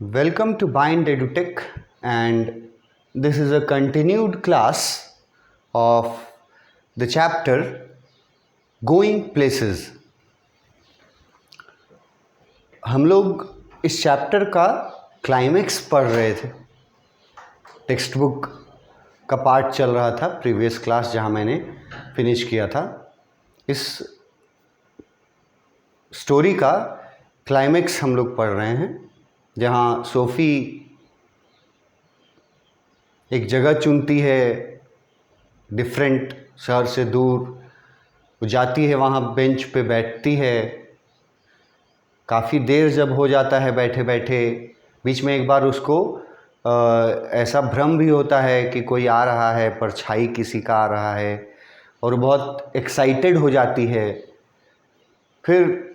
Welcome to Bind EduTech, and this is a continued class of the chapter Going Places. हम लोग इस chapter का climax पढ़ रहे थे. टेक्स्ट बुक का पार्ट चल रहा था प्रीवियस क्लास जहाँ मैंने फिनिश किया था. इस स्टोरी का क्लाइमेक्स हम लोग पढ़ रहे हैं जहाँ सोफ़ी एक जगह चुनती है डिफरेंट शहर से दूर. वो जाती है वहाँ बेंच पे बैठती है. काफ़ी देर जब हो जाता है बैठे बैठे, बीच में एक बार उसको ऐसा भ्रम भी होता है कि कोई आ रहा है, परछाई किसी का आ रहा है, और बहुत एक्साइटेड हो जाती है. फिर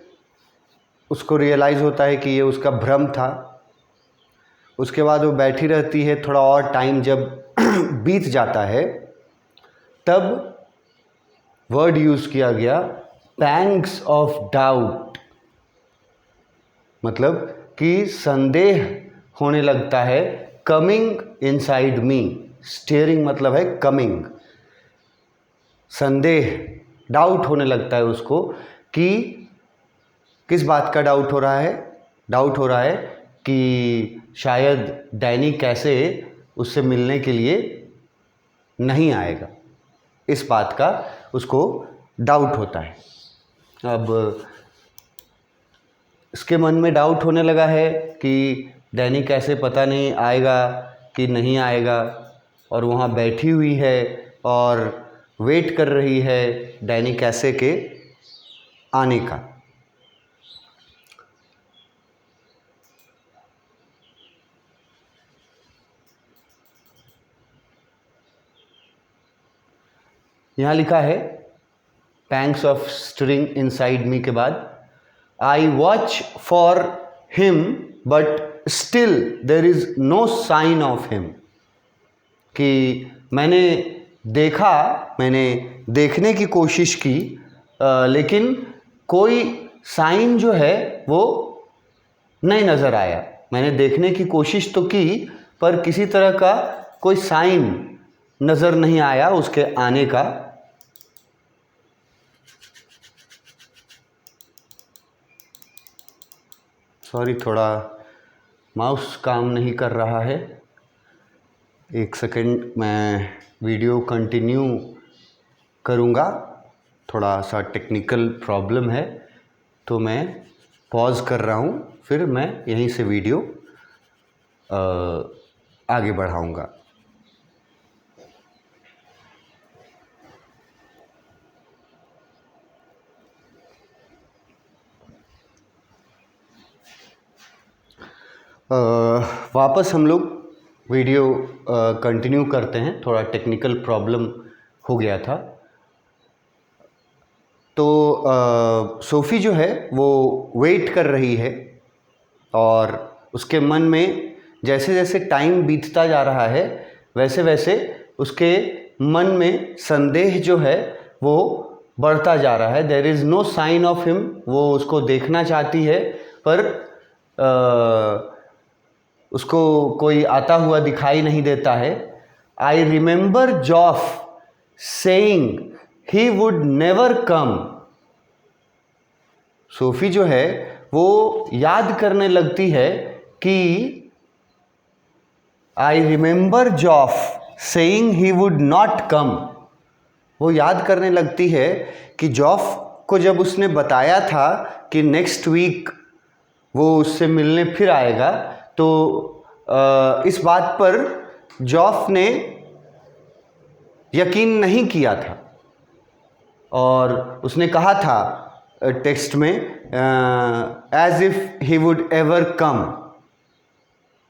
उसको रियलाइज़ होता है कि ये उसका भ्रम था. उसके बाद वो बैठी रहती है. थोड़ा और टाइम जब बीत जाता है तब वर्ड यूज़ किया गया पैंग्स ऑफ डाउट, मतलब कि संदेह होने लगता है. कमिंग इनसाइड मी, स्टेयरिंग मतलब है कमिंग, संदेह, डाउट होने लगता है उसको कि किस बात का डाउट हो रहा है. डाउट हो रहा है कि शायद डैनी कैसे उससे मिलने के लिए नहीं आएगा. इस बात का उसको डाउट होता है. अब इसके मन में डाउट होने लगा है कि डैनी कैसे पता नहीं आएगा कि नहीं आएगा, और वहाँ बैठी हुई है और वेट कर रही है डैनी कैसे के आने का. यहाँ लिखा है pangs of stirring inside me के बाद I watch for him but still there is no sign of him. कि मैंने देखा, मैंने देखने की कोशिश की, लेकिन कोई साइन जो है वो नहीं नज़र आया. मैंने देखने की कोशिश तो की पर किसी तरह का कोई साइन नज़र नहीं आया उसके आने का. सॉरी, थोड़ा माउस काम नहीं कर रहा है. एक सेकंड, मैं वीडियो कंटिन्यू करूँगा. थोड़ा सा टेक्निकल प्रॉब्लम है तो मैं पॉज कर रहा हूँ, फिर मैं यहीं से वीडियो आगे बढ़ाऊँगा. वापस हम लोग वीडियो कंटिन्यू करते हैं. थोड़ा टेक्निकल प्रॉब्लम हो गया था. तो सोफ़ी जो है वो वेट कर रही है, और उसके मन में जैसे जैसे टाइम बीतता जा रहा है वैसे वैसे उसके मन में संदेह जो है वो बढ़ता जा रहा है. There is no sign of him. वो उसको देखना चाहती है पर उसको कोई आता हुआ दिखाई नहीं देता है. I remember जॉफ saying he would never come. SoFi जो है वो याद करने लगती है कि I remember जॉफ saying he would not come. वो याद करने लगती है कि जॉफ को जब उसने बताया था कि नेक्स्ट वीक वो उससे मिलने फिर आएगा, तो इस बात पर जॉफ ने यकीन नहीं किया था. और उसने कहा था टेक्स्ट में as if he would ever come.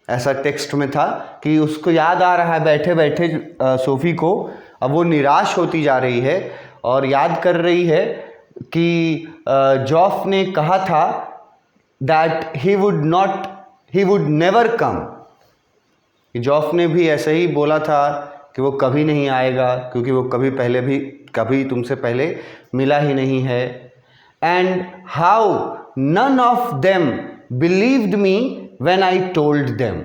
ऐसा टेक्स्ट में था कि उसको याद आ रहा है बैठे बैठे सोफ़ी को. अब वो निराश होती जा रही है और याद कर रही है कि जॉफ ने कहा था that he would never come. जॉफ ने भी ऐसे ही बोला था कि वो कभी नहीं आएगा, क्योंकि वो कभी तुमसे पहले मिला ही नहीं है. And how none of them believed me when I told them।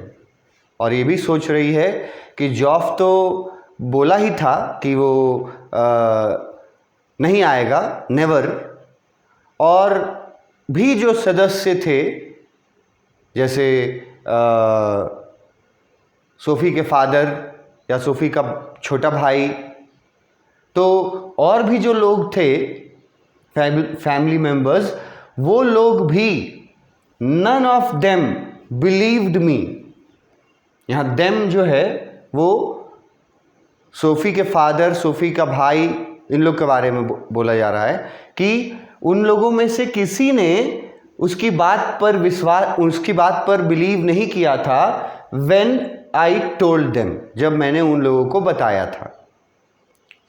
और ये भी सोच रही है कि जॉफ तो बोला ही था कि वो नहीं आएगा, नेवर। और भी जो सदस्य थे, जैसे सोफ़ी के फादर या सोफ़ी का छोटा भाई, तो और भी जो लोग थे फैमिली मेंबर्स, वो लोग भी none of them believed me। यहाँ them जो है वो सोफ़ी के फादर, सोफ़ी का भाई, इन लोग के बारे में बोला जा रहा है कि उन लोगों में से किसी ने उसकी बात पर बिलीव नहीं किया था when I told them, जब मैंने उन लोगों को बताया था।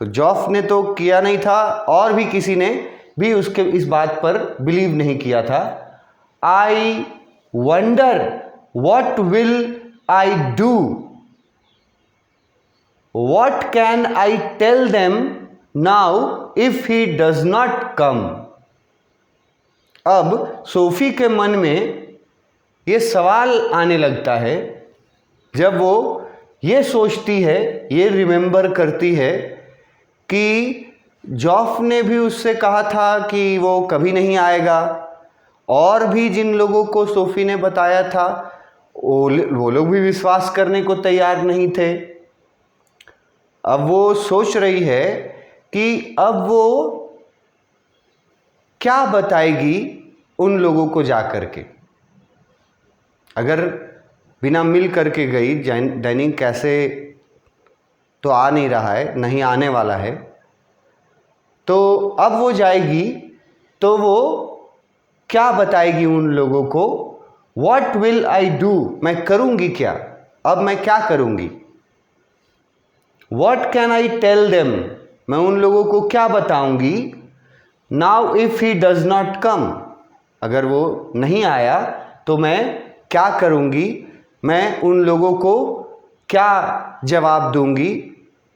तो जॉफ ने तो किया नहीं था और भी किसी ने भी उसके इस बात पर बिलीव नहीं किया था। I wonder what will I do? What can I tell them now if he does not come? अब सोफ़ी के मन में ये सवाल आने लगता है जब वो ये सोचती है, ये रिमेंबर करती है कि जॉफ ने भी उससे कहा था कि वो कभी नहीं आएगा, और भी जिन लोगों को सोफ़ी ने बताया था वो लोग भी विश्वास करने को तैयार नहीं थे। अब वो सोच रही है कि अब वो क्या बताएगी उन लोगों को जा कर के। अगर बिना मिल करके गई, डैनी कैसे तो आ नहीं रहा है, नहीं आने वाला है, तो अब वो जाएगी तो वो क्या बताएगी उन लोगों को? What will I do? मैं करूँगी क्या? अब मैं क्या करूँगी? What can I tell them? मैं उन लोगों को क्या बताऊँगी? Now if he does not come, अगर वो नहीं आया तो मैं क्या करूँगी? मैं उन लोगों को क्या जवाब दूँगी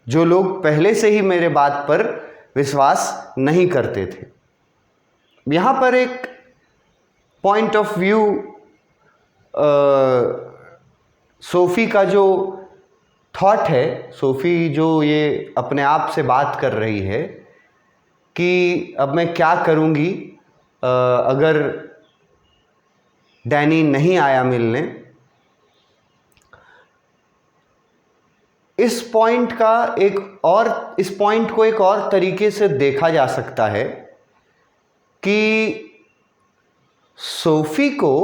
जो लोग पहले से ही मेरे बात पर विश्वास नहीं करते थे। यहाँ पर एक पॉइंट ऑफ व्यू सोफ़ी का जो थॉट है, सोफ़ी जो ये अपने आप से बात कर रही है कि अब मैं क्या करूँगी अगर डैनी नहीं आया मिलने। इस पॉइंट को एक और तरीके से देखा जा सकता है कि सोफ़ी को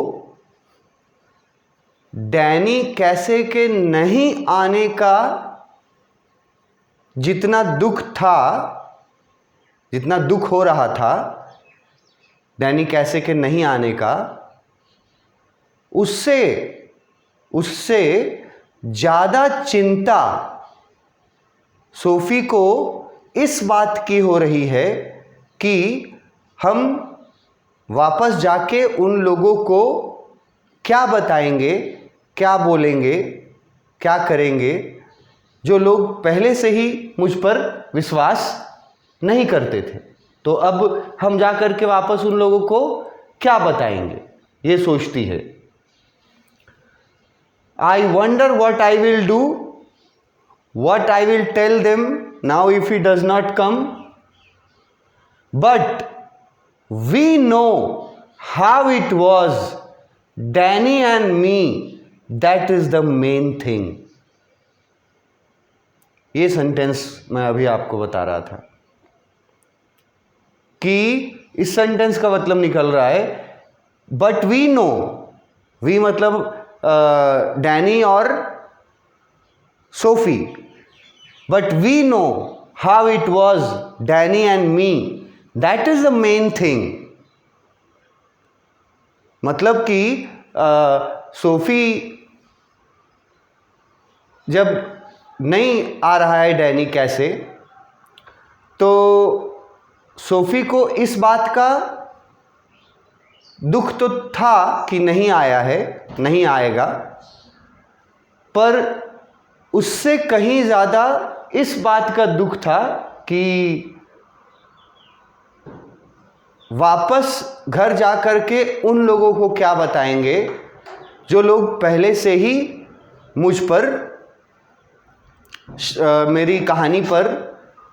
डैनी कैसे के नहीं आने का जितना दुख हो रहा था डैनी कैसे के नहीं आने का, उससे ज़्यादा चिंता सोफ़ी को इस बात की हो रही है कि हम वापस जाके उन लोगों को क्या बताएंगे, क्या बोलेंगे, क्या करेंगे जो लोग पहले से ही मुझ पर विश्वास नहीं करते थे। तो अब हम जा कर के वापस उन लोगों को क्या बताएंगे, ये सोचती है। I wonder what I will do, what I will tell them now if he does not come. But we know how it was, Danny and me, that is the main thing। ये sentence मैं अभी आपको बता रहा था कि इस sentence का मतलब निकल रहा है बट वी नो, वी मतलब डैनी और Sophie, but we know how it was Danny and me, that is the main thing. मतलब कि सोफ़ी जब नहीं आ रहा है डैनी कैसे, तो सोफ़ी को इस बात का दुख तो था कि नहीं आया है, नहीं आएगा, पर उससे कहीं ज़्यादा इस बात का दुख था कि वापस घर जा कर के उन लोगों को क्या बताएंगे जो लोग पहले से ही मुझ पर, मेरी कहानी पर,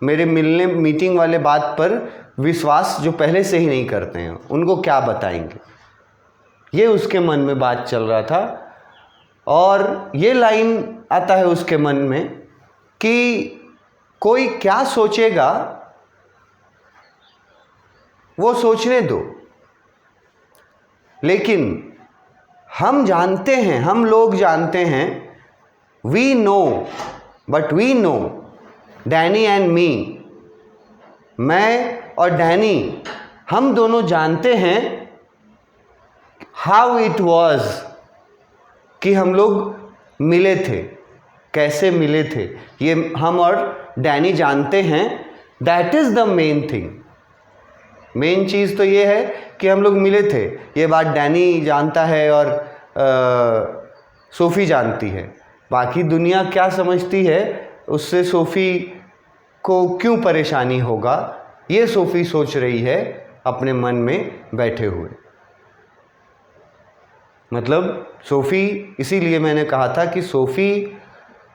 मेरे मिलने मीटिंग वाले बात पर विश्वास जो पहले से ही नहीं करते हैं, उनको क्या बताएंगे। ये उसके मन में बात चल रहा था। और ये लाइन आता है उसके मन में कि कोई क्या सोचेगा वो सोचने दो, लेकिन हम जानते हैं, हम लोग जानते हैं, we know, but we know, Danny and me, मैं और डैनी, हम दोनों जानते हैं हाउ इट वॉज, कि हम लोग मिले थे, कैसे मिले थे, ये हम और डैनी जानते हैं। That is the main thing. Main चीज़ तो ये है कि हम लोग मिले थे। ये बात डैनी जानता है और सोफ़ी जानती है। बाकी दुनिया क्या समझती है उससे सोफ़ी को क्यों परेशानी होगा, ये सोफ़ी सोच रही है अपने मन में बैठे हुए। मतलब सोफ़ी, इसीलिए मैंने कहा था कि सोफ़ी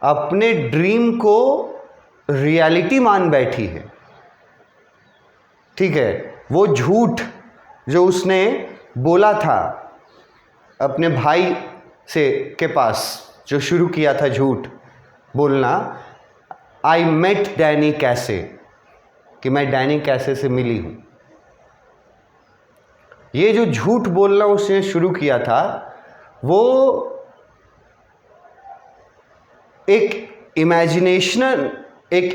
अपने ड्रीम को रियलिटी मान बैठी है। ठीक है, वो झूठ जो उसने बोला था अपने भाई से के पास, जो शुरू किया था झूठ बोलना, आई मेट डैनी कैसे, कि मैं डैनी कैसे से मिली हूँ, ये जो झूठ बोलना उसने शुरू किया था, वो एक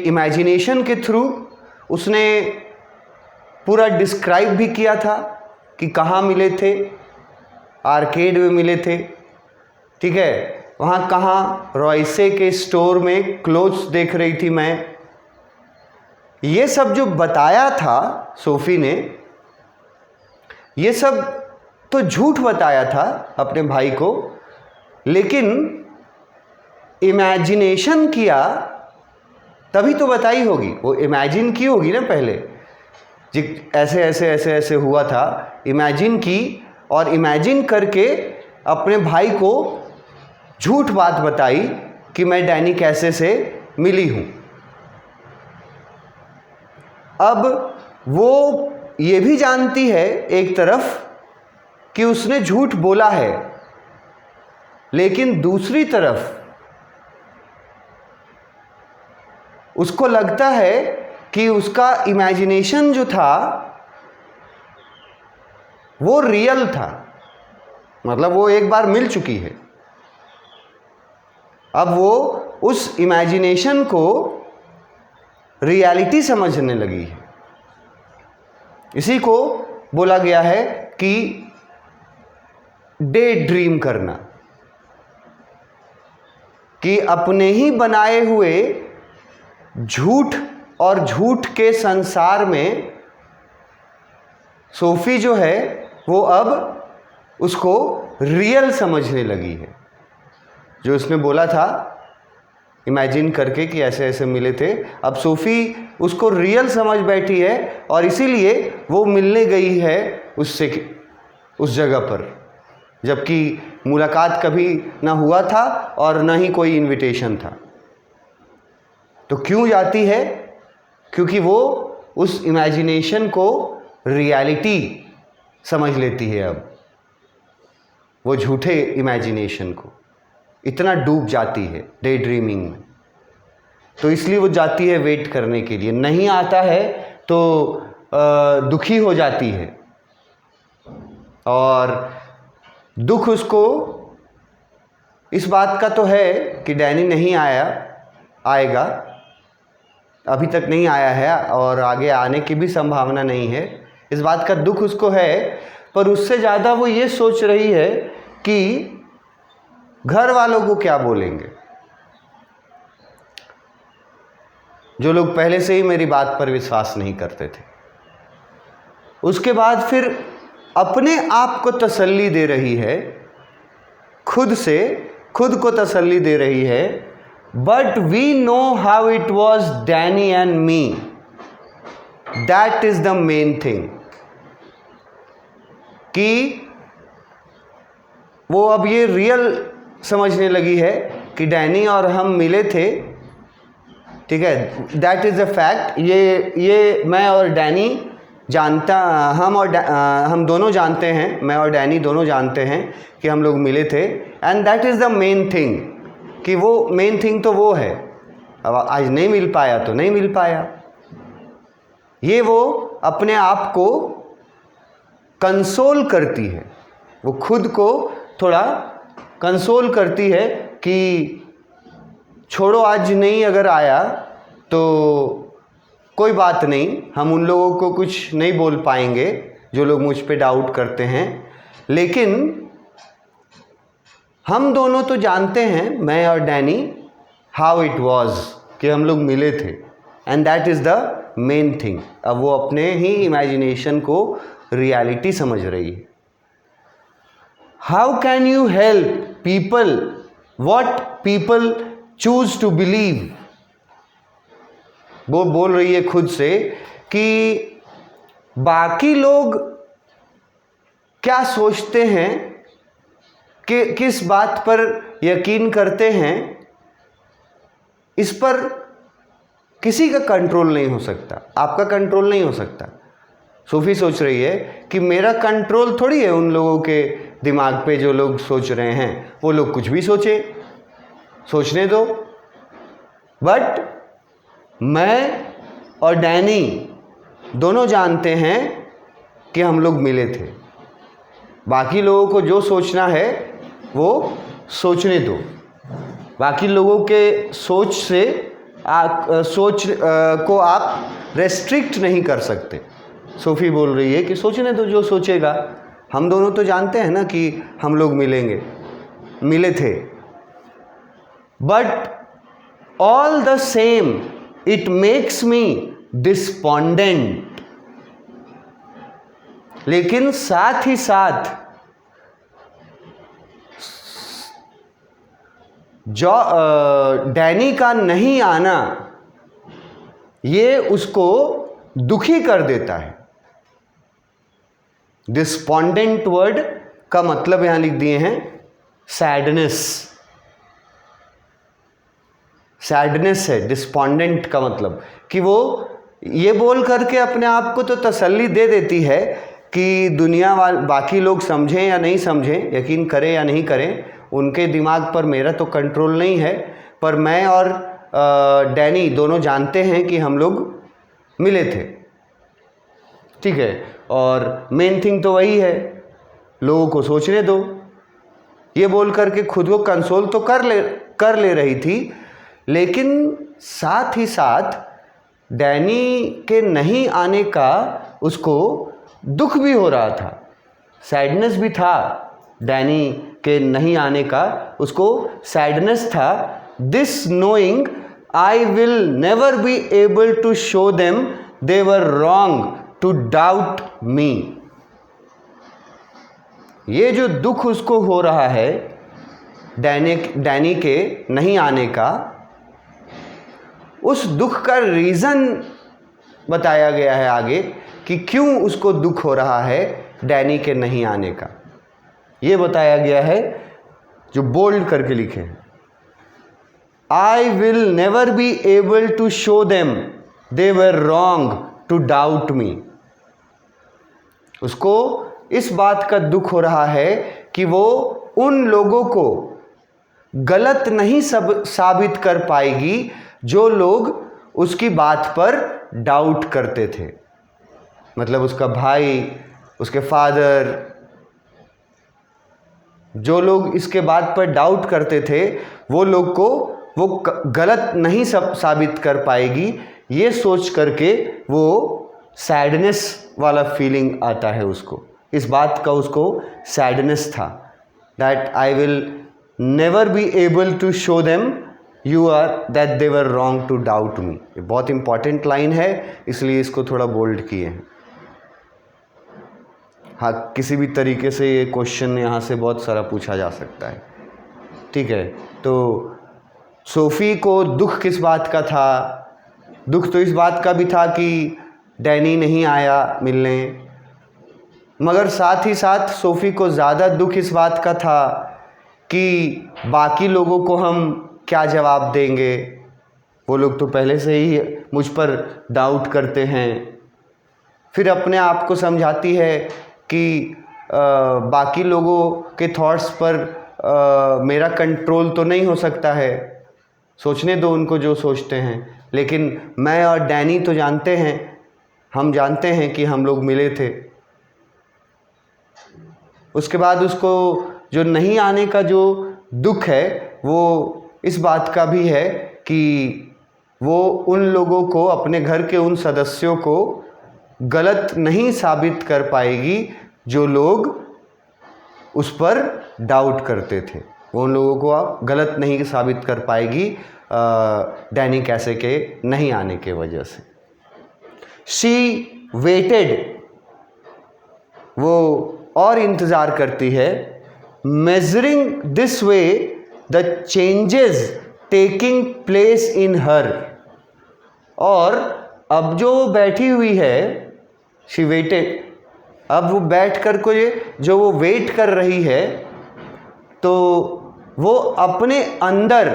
इमेजिनेशन के थ्रू उसने पूरा डिस्क्राइब भी किया था कि कहाँ मिले थे। आर्केड में मिले थे, ठीक है, वहाँ कहाँ, रॉयसे के स्टोर में क्लोथ्स देख रही थी मैं। ये सब जो बताया था सोफ़ी ने, ये सब तो झूठ बताया था अपने भाई को, लेकिन इमेजिनेशन किया तभी तो बताई होगी। वो इमेजिन की होगी ना पहले, जी ऐसे ऐसे ऐसे ऐसे हुआ था, इमेजिन की, और इमेजिन करके अपने भाई को झूठ बात बताई कि मैं डैनी कैसे से मिली हूँ। अब वो ये भी जानती है एक तरफ कि उसने झूठ बोला है, लेकिन दूसरी तरफ उसको लगता है कि उसका इमेजिनेशन जो था वो रियल था। मतलब वो एक बार मिल चुकी है, अब वो उस इमेजिनेशन को रियलिटी समझने लगी है। इसी को बोला गया है कि डे ड्रीम करना, कि अपने ही बनाए हुए झूठ और झूठ के संसार में सोफ़ी जो है वो अब उसको रियल समझने लगी है। जो उसने बोला था इमेजिन करके कि ऐसे ऐसे मिले थे, अब सोफ़ी उसको रियल समझ बैठी है, और इसीलिए वो मिलने गई है उससे उस जगह पर, जबकि मुलाकात कभी ना हुआ था और ना ही कोई इनविटेशन था। तो क्यों जाती है? क्योंकि वो उस इमेजिनेशन को रियलिटी समझ लेती है। अब वो झूठे इमेजिनेशन को इतना डूब जाती है डे ड्रीमिंग में, तो इसलिए वो जाती है वेट करने के लिए। नहीं आता है तो दुखी हो जाती है, और दुख उसको इस बात का तो है कि डैनी नहीं आएगा, अभी तक नहीं आया है और आगे आने की भी संभावना नहीं है, इस बात का दुख उसको है। पर उससे ज़्यादा वो ये सोच रही है कि घर वालों को क्या बोलेंगे, जो लोग पहले से ही मेरी बात पर विश्वास नहीं करते थे। उसके बाद फिर अपने आप को तसल्ली दे रही है, खुद को तसल्ली दे रही है, but we know how it was Danny and me, that is the main thing. कि वो अब ये रियल समझने लगी है कि डैनी और हम मिले थे, ठीक है, दैट इज़ अ फैक्ट। ये मैं और डैनी जानता, हम दोनों जानते हैं, मैं और डैनी दोनों जानते हैं कि हम लोग मिले थे। And that is the main thing, कि वो मेन थिंग तो वो है। अब आज नहीं मिल पाया तो नहीं मिल पाया, ये वो अपने आप को कंसोल करती है, वो खुद को थोड़ा कंसोल करती है कि छोड़ो, आज नहीं अगर आया तो कोई बात नहीं, हम उन लोगों को कुछ नहीं बोल पाएंगे जो लोग मुझ पे डाउट करते हैं, लेकिन हम दोनों तो जानते हैं, मैं और डैनी, हाउ इट वॉज, कि हम लोग मिले थे। And that is the main thing. अब वो अपने ही इमेजिनेशन को रियलिटी समझ रही है। How can you help people what people choose to believe. वो बोल रही है खुद से कि बाकी लोग क्या सोचते हैं, कि किस बात पर यकीन करते हैं, इस पर किसी का कंट्रोल नहीं हो सकता, आपका कंट्रोल नहीं हो सकता। सूफी सोच रही है कि मेरा कंट्रोल थोड़ी है उन लोगों के दिमाग पे जो लोग सोच रहे हैं, वो लोग कुछ भी सोचने दो। बट मैं और डैनी दोनों जानते हैं कि हम लोग मिले थे। बाकी लोगों को जो सोचना है वो सोचने दो, बाकी लोगों के सोच से सोच को आप रेस्ट्रिक्ट नहीं कर सकते। सूफी बोल रही है कि सोचने दो, जो सोचेगा। हम दोनों तो जानते हैं ना कि हम लोग मिले थे। But all the same it makes me despondent. लेकिन साथ ही साथ जो डैनी का नहीं आना, ये उसको दुखी कर देता है। डिस्पोंडेंट वर्ड का मतलब यहां लिख दिए हैं सैडनेस। सैडनेस है डिस्पोंडेंट का मतलब, कि वो ये बोल करके अपने आप को तो तसल्ली दे देती है कि दुनिया बाकी लोग समझें या नहीं समझें, यकीन करें या नहीं करें, उनके दिमाग पर मेरा तो कंट्रोल नहीं है। पर मैं और डैनी दोनों जानते हैं कि हम लोग मिले थे, ठीक है। और मेन थिंग तो वही है, लोगों को सोचने दो। ये बोल करके खुद को कंसोल तो कर ले रही थी, लेकिन साथ ही साथ डैनी के नहीं आने का उसको दुख भी हो रहा था, सैडनेस भी था। डैनी के नहीं आने का उसको सैडनेस था। This knowing I will never be able to show them they were wrong to doubt me. ये जो दुख उसको हो रहा है डैनी के नहीं आने का, उस दुख का रीज़न बताया गया है आगे कि क्यों उसको दुख हो रहा है डैनी के नहीं आने का। ये बताया गया है, जो बोल्ड करके लिखे हैं, I will never be able to show them they were wrong to doubt me. उसको इस बात का दुख हो रहा है कि वो उन लोगों को गलत नहीं साबित कर पाएगी जो लोग उसकी बात पर डाउट करते थे। मतलब उसका भाई, उसके फादर, जो लोग इसके बात पर डाउट करते थे, वो लोग को वो गलत नहीं साबित कर पाएगी। ये सोच करके वो सैडनेस वाला फीलिंग आता है उसको। इस बात का उसको सैडनेस था, that I will never be able to show them you are that they were wrong to doubt me. ये बहुत इंपॉर्टेंट लाइन है, इसलिए इसको थोड़ा बोल्ड किए हैं। हाँ, किसी भी तरीके से ये क्वेश्चन यहाँ से बहुत सारा पूछा जा सकता है, ठीक है। तो सोफ़ी को दुख किस बात का था? दुख तो इस बात का भी था कि डैनी नहीं आया मिलने, मगर साथ ही साथ सोफ़ी को ज़्यादा दुख इस बात का था कि बाकी लोगों को हम क्या जवाब देंगे, वो लोग तो पहले से ही मुझ पर डाउट करते हैं। फिर अपने आप को समझाती है कि बाकी लोगों के थॉट्स पर मेरा कंट्रोल तो नहीं हो सकता है, सोचने दो उनको जो सोचते हैं, लेकिन मैं और डैनी तो जानते हैं, हम जानते हैं कि हम लोग मिले थे। उसके बाद उसको जो नहीं आने का जो दुख है वो इस बात का भी है कि वो उन लोगों को, अपने घर के उन सदस्यों को गलत नहीं साबित कर पाएगी जो लोग उस पर डाउट करते थे। वो उन लोगों को गलत नहीं साबित कर पाएगी डैनी कैसे के नहीं आने के वजह से। शी वेटेड, वो और इंतज़ार करती है। Measuring this way the changes taking place in her, और अब जो बैठी हुई है, शी वेटेड, अब वो बैठ कर को जो वो वेट कर रही है, तो वो अपने अंदर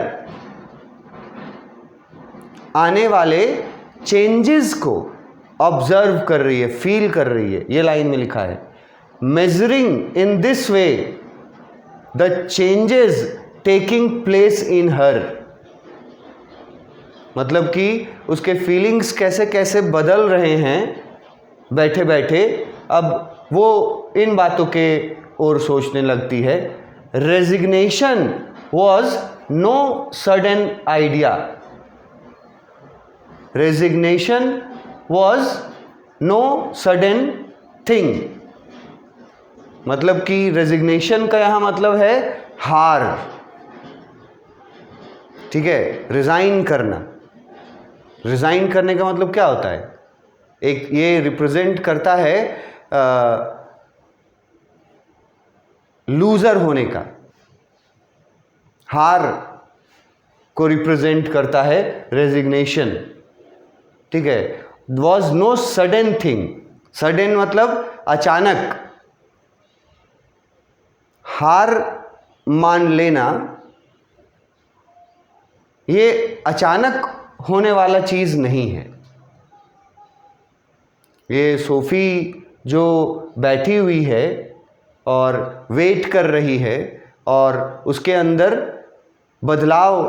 आने वाले चेंजेस को ऑब्जर्व कर रही है, फील कर रही है। ये लाइन में लिखा है, measuring in this way the changes taking place in her, मतलब कि उसके फीलिंग्स कैसे कैसे बदल रहे हैं बैठे बैठे। अब वो इन बातों के ओर सोचने लगती है। Resignation was no sudden idea, resignation was no sudden thing, मतलब कि रेजिग्नेशन का यहाँ मतलब है हार, ठीक है। रिज़ाइन करना, रिज़ाइन करने का मतलब क्या होता है, एक ये रिप्रेजेंट करता है लूज़र होने का, हार को रिप्रेजेंट करता है रेजिग्नेशन, ठीक है। Was no sudden thing, sudden मतलब अचानक, हार मान लेना ये अचानक होने वाला चीज़ नहीं है। ये सोफ़ी जो बैठी हुई है और वेट कर रही है और उसके अंदर बदलाव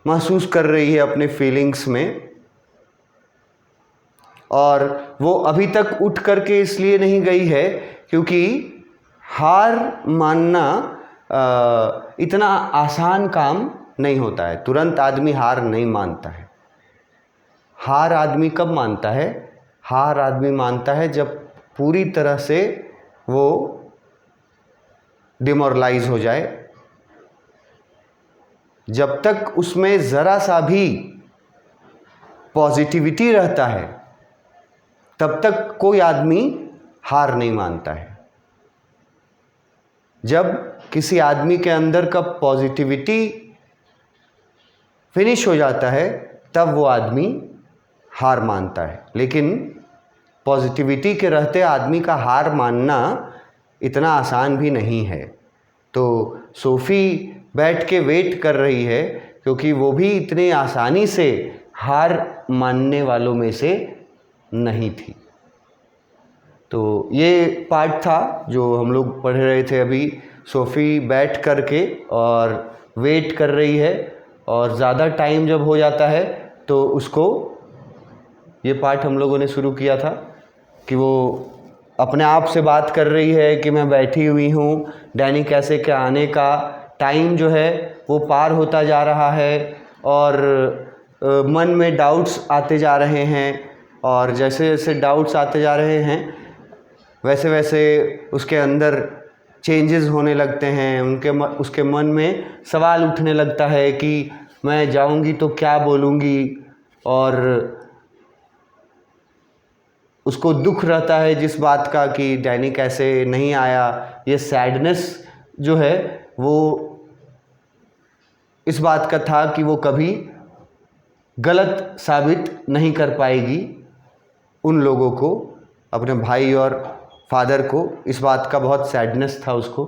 महसूस कर रही है अपने फीलिंग्स में, और वो अभी तक उठ करके इसलिए नहीं गई है क्योंकि हार मानना इतना आसान काम नहीं होता है। तुरंत आदमी हार नहीं मानता है। हार आदमी कब मानता है? हार आदमी मानता है जब पूरी तरह से वो डिमोरलाइज हो जाए। जब तक उसमें ज़रा सा भी पॉजिटिविटी रहता है तब तक कोई आदमी हार नहीं मानता है। जब किसी आदमी के अंदर का पॉजिटिविटी फिनिश हो जाता है तब वो आदमी हार मानता है। लेकिन पॉजिटिविटी के रहते आदमी का हार मानना इतना आसान भी नहीं है। तो सोफ़ी बैठ के वेट कर रही है क्योंकि वो भी इतने आसानी से हार मानने वालों में से नहीं थी। तो ये पार्ट था जो हम लोग पढ़ रहे थे अभी। सोफ़ी बैठ कर के और वेट कर रही है, और ज़्यादा टाइम जब हो जाता है तो उसको, ये पार्ट हम लोगों ने शुरू किया था कि वो अपने आप से बात कर रही है कि मैं बैठी हुई हूँ, डैनी कैसे के आने का टाइम जो है वो पार होता जा रहा है, और मन में डाउट्स आते जा रहे हैं, और जैसे जैसे डाउट्स आते जा रहे हैं वैसे वैसे उसके अंदर चेंजेस होने लगते हैं। उसके मन में सवाल उठने लगता है कि मैं जाऊंगी तो क्या बोलूँगी, और उसको दुख रहता है जिस बात का कि डैनी कैसे नहीं आया। ये सैडनेस जो है वो इस बात का था कि वो कभी गलत साबित नहीं कर पाएगी उन लोगों को, अपने भाई और फादर को इस बात का बहुत सैडनेस था उसको।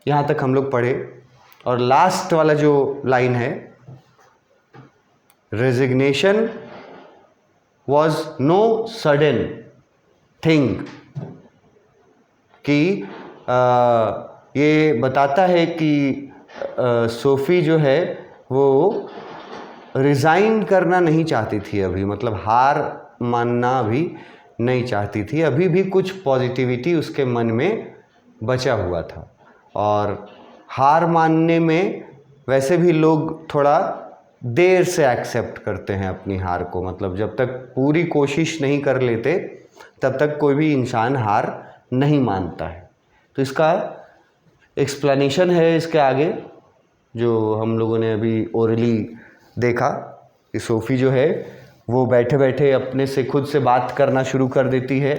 यहाँ तक हम लोग पढ़े। और लास्ट वाला जो लाइन है, resignation was no sudden thing, कि ये बताता है कि सोफ़ी जो है वो रिज़ाइन करना नहीं चाहती थी अभी, मतलब हार मानना भी नहीं चाहती थी, अभी भी कुछ पॉजिटिविटी उसके मन में बचा हुआ था। और हार मानने में वैसे भी लोग थोड़ा देर से एक्सेप्ट करते हैं अपनी हार को, मतलब जब तक पूरी कोशिश नहीं कर लेते तब तक कोई भी इंसान हार नहीं मानता है। तो इसका एक्सप्लेनेशन है इसके आगे, जो हम लोगों ने अभी ओरली देखा कि सोफ़ी जो है वो बैठे बैठे अपने से खुद से बात करना शुरू कर देती है।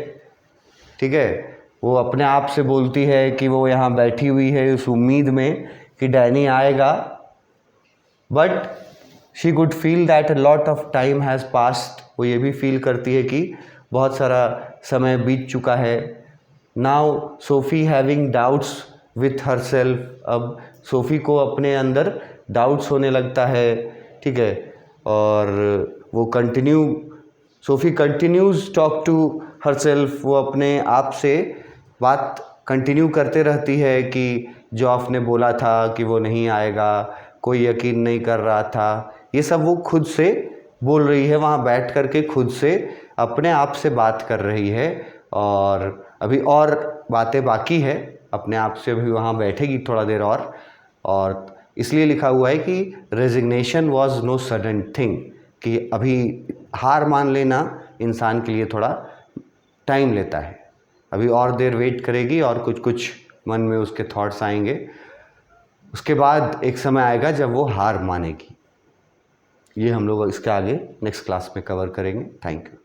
ठीक है, वो अपने आप से बोलती है कि वो यहाँ बैठी हुई है उस उम्मीद में कि डैनी आएगा, but she could feel that a lot of time has passed. वो ये भी फील करती है कि बहुत सारा समय बीत चुका है। Now SoFi having doubts with her self, अब सोफ़ी को अपने अंदर डाउट्स होने लगता है। ठीक है, और वो Sophie continues talk to herself, वो अपने आप से बात कंटिन्यू करते रहती है कि जो आपने बोला था कि वो नहीं आएगा, कोई यकीन नहीं कर रहा था, ये सब वो खुद से बोल रही है, वहाँ बैठ कर के खुद से अपने आप से बात कर रही है। और अभी और बातें बाकी है, अपने आप से अभी वहाँ बैठेगी थोड़ा देर और इसलिए लिखा हुआ है कि resignation was no sudden thing, कि अभी हार मान लेना इंसान के लिए थोड़ा टाइम लेता है, अभी और देर वेट करेगी और कुछ कुछ मन में उसके थॉट्स आएंगे, उसके बाद एक समय आएगा जब वो हार मानेगी। ये हम लोग इसके आगे नेक्स्ट क्लास में कवर करेंगे। Thank you.